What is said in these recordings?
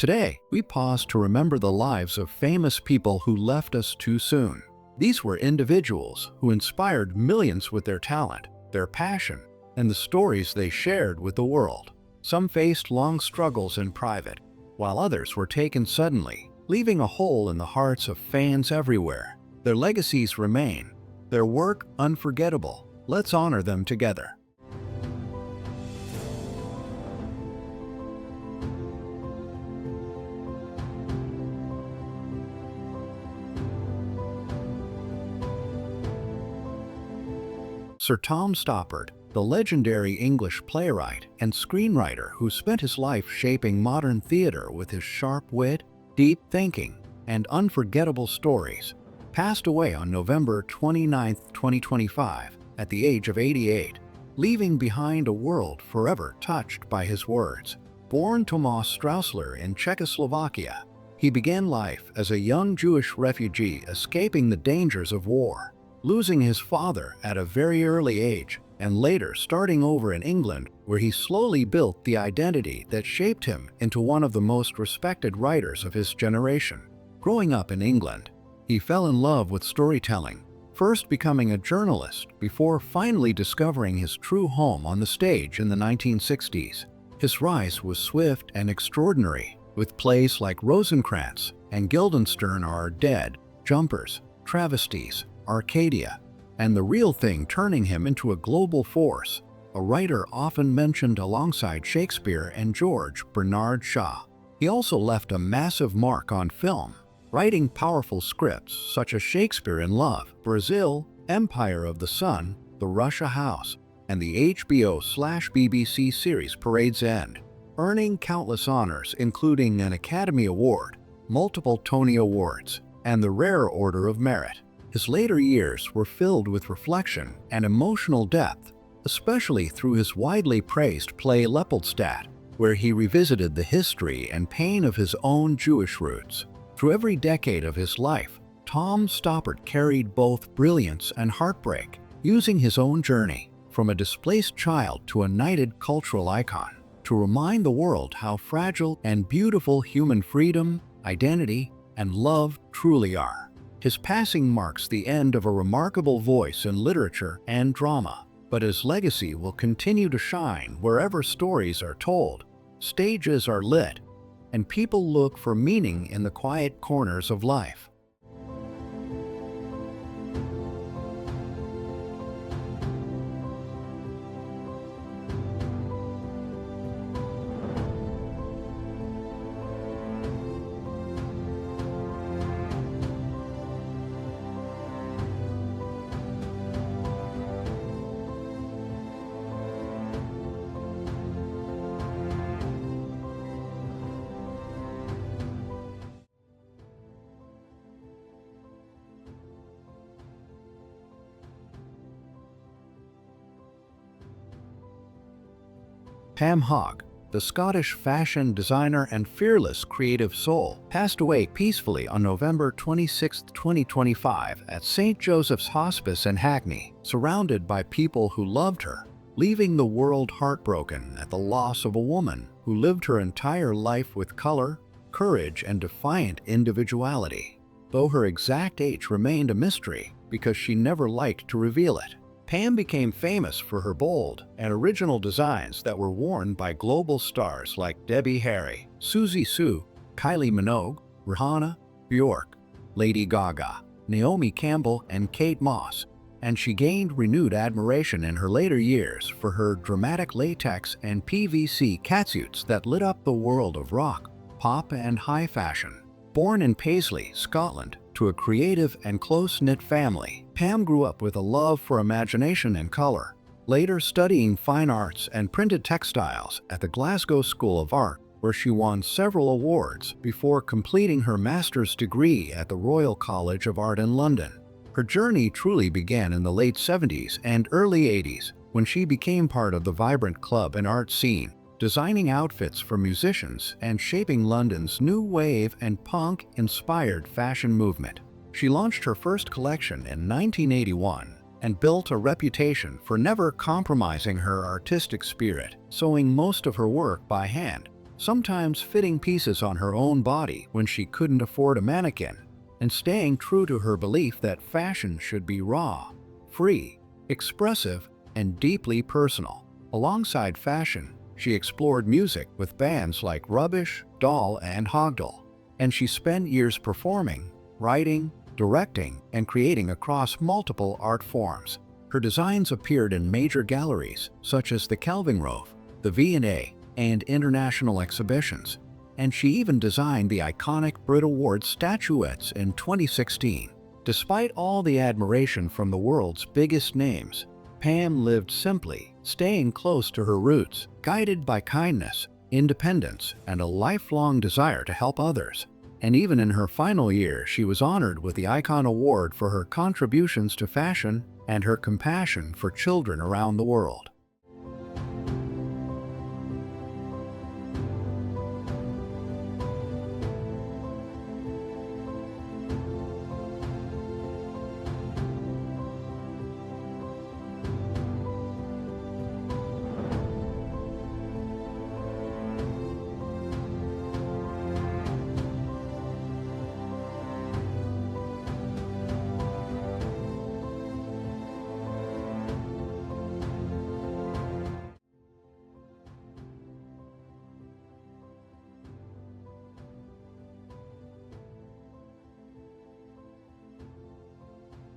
Today, we pause to remember the lives of famous people who left us too soon. These were individuals who inspired millions with their talent, their passion, and the stories they shared with the world. Some faced long struggles in private, while others were taken suddenly, leaving a hole in the hearts of fans everywhere. Their legacies remain, their work unforgettable. Let's honor them together. Sir Tom Stoppard, the legendary English playwright and screenwriter who spent his life shaping modern theater with his sharp wit, deep thinking, and unforgettable stories, passed away on November 29, 2025, at the age of 88, leaving behind a world forever touched by his words. Born Tomáš Straussler in Czechoslovakia, he began life as a young Jewish refugee escaping the dangers of war, losing his father at a very early age, and later starting over in England, where he slowly built the identity that shaped him into one of the most respected writers of his generation. Growing up in England, he fell in love with storytelling, first becoming a journalist before finally discovering his true home on the stage in the 1960s. His rise was swift and extraordinary, with plays like Rosencrantz and Guildenstern Are Dead, Jumpers, Travesties, Arcadia, and The Real Thing turning him into a global force, a writer often mentioned alongside Shakespeare and George Bernard Shaw. He also left a massive mark on film, writing powerful scripts such as Shakespeare in Love, Brazil, Empire of the Sun, The Russia House, and the HBO/BBC series Parade's End, earning countless honors including an Academy Award, multiple Tony Awards, and the Rare Order of Merit. His later years were filled with reflection and emotional depth, especially through his widely praised play Lepelstadt, where he revisited the history and pain of his own Jewish roots. Through every decade of his life, Tom Stoppard carried both brilliance and heartbreak, using his own journey, from a displaced child to a knighted cultural icon, to remind the world how fragile and beautiful human freedom, identity, and love truly are. His passing marks the end of a remarkable voice in literature and drama, but his legacy will continue to shine wherever stories are told, stages are lit, and people look for meaning in the quiet corners of life. Pam Hogg, the Scottish fashion designer and fearless creative soul, passed away peacefully on November 26, 2025 at St. Joseph's Hospice in Hackney, surrounded by people who loved her, leaving the world heartbroken at the loss of a woman who lived her entire life with color, courage, and defiant individuality, though her exact age remained a mystery because she never liked to reveal it. Pam became famous for her bold and original designs that were worn by global stars like Debbie Harry, Suzy Sue, Kylie Minogue, Rihanna, Bjork, Lady Gaga, Naomi Campbell, and Kate Moss, and she gained renewed admiration in her later years for her dramatic latex and PVC catsuits that lit up the world of rock, pop, and high fashion. Born in Paisley, Scotland, to a creative and close-knit family, Pam grew up with a love for imagination and color, later studying fine arts and printed textiles at the Glasgow School of Art, where she won several awards before completing her master's degree at the Royal College of Art in London. Her journey truly began in the late 70s and early 80s, when she became part of the vibrant club and art scene, designing outfits for musicians and shaping London's new wave and punk-inspired fashion movement. She launched her first collection in 1981 and built a reputation for never compromising her artistic spirit, sewing most of her work by hand, sometimes fitting pieces on her own body when she couldn't afford a mannequin, and staying true to her belief that fashion should be raw, free, expressive, and deeply personal. Alongside fashion, she explored music with bands like Rubbish, Doll, and Hogdal, and she spent years performing, writing, directing, and creating across multiple art forms. Her designs appeared in major galleries such as the Kelvingrove, the V&A, and international exhibitions, and she even designed the iconic Brit Award statuettes in 2016. Despite all the admiration from the world's biggest names, Pam lived simply, staying close to her roots, guided by kindness, independence, and a lifelong desire to help others. And even in her final year, she was honored with the Icon Award for her contributions to fashion and her compassion for children around the world.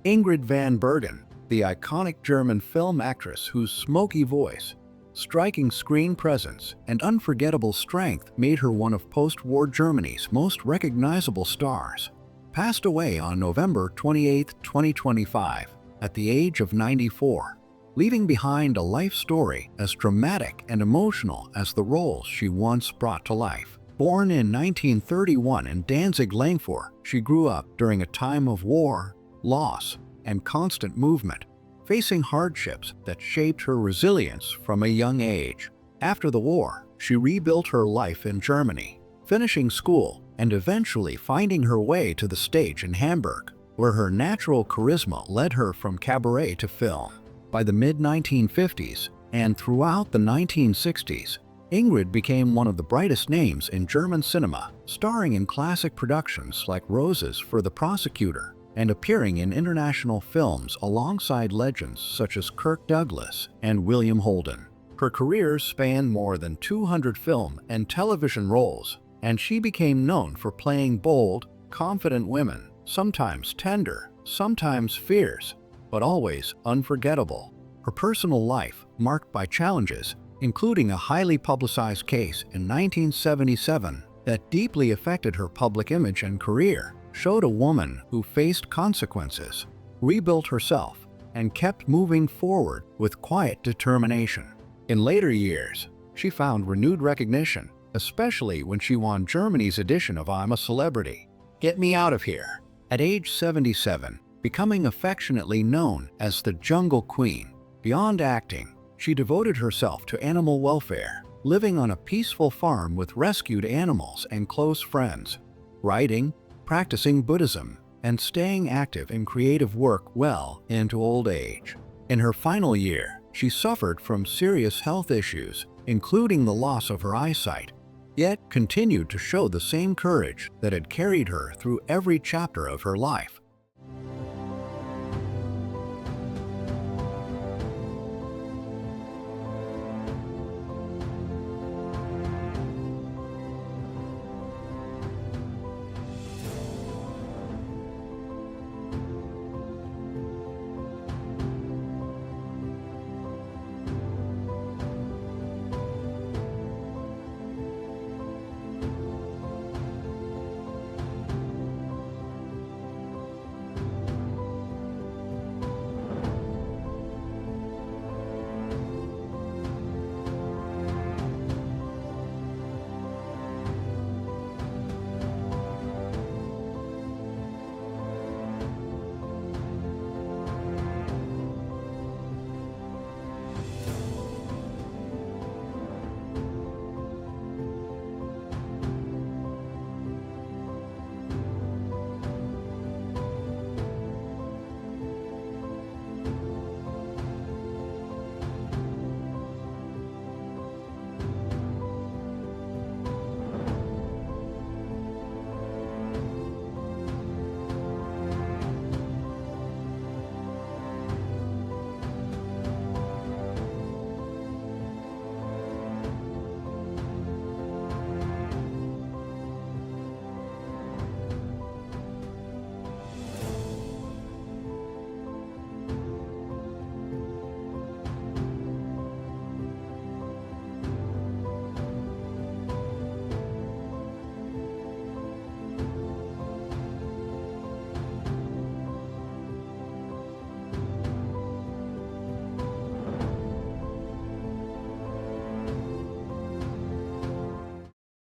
Ingrid van Bergen, the iconic German film actress whose smoky voice, striking screen presence, and unforgettable strength made her one of post-war Germany's most recognizable stars, passed away on November 28, 2025, at the age of 94, leaving behind a life story as dramatic and emotional as the roles she once brought to life. Born in 1931 in Danzig, Langfurt, she grew up during a time of war, loss, and constant movement, facing hardships that shaped her resilience from a young age. After the war, she rebuilt her life in Germany, finishing school and eventually finding her way to the stage in Hamburg, where her natural charisma led her from cabaret to film. By the mid-1950s and throughout the 1960s, Ingrid became one of the brightest names in German cinema, starring in classic productions like Roses for the Prosecutor and appearing in international films alongside legends such as Kirk Douglas and William Holden. Her career spanned more than 200 film and television roles, and she became known for playing bold, confident women, sometimes tender, sometimes fierce, but always unforgettable. Her personal life, marked by challenges, including a highly publicized case in 1977 that deeply affected her public image and career, showed a woman who faced consequences, rebuilt herself, and kept moving forward with quiet determination. In later years, she found renewed recognition, especially when she won Germany's edition of I'm a Celebrity, Get Me Out of Here, at age 77, becoming affectionately known as the Jungle Queen. Beyond acting, she devoted herself to animal welfare, living on a peaceful farm with rescued animals and close friends, writing, practicing Buddhism, and staying active in creative work well into old age. In her final year, she suffered from serious health issues, including the loss of her eyesight, yet continued to show the same courage that had carried her through every chapter of her life.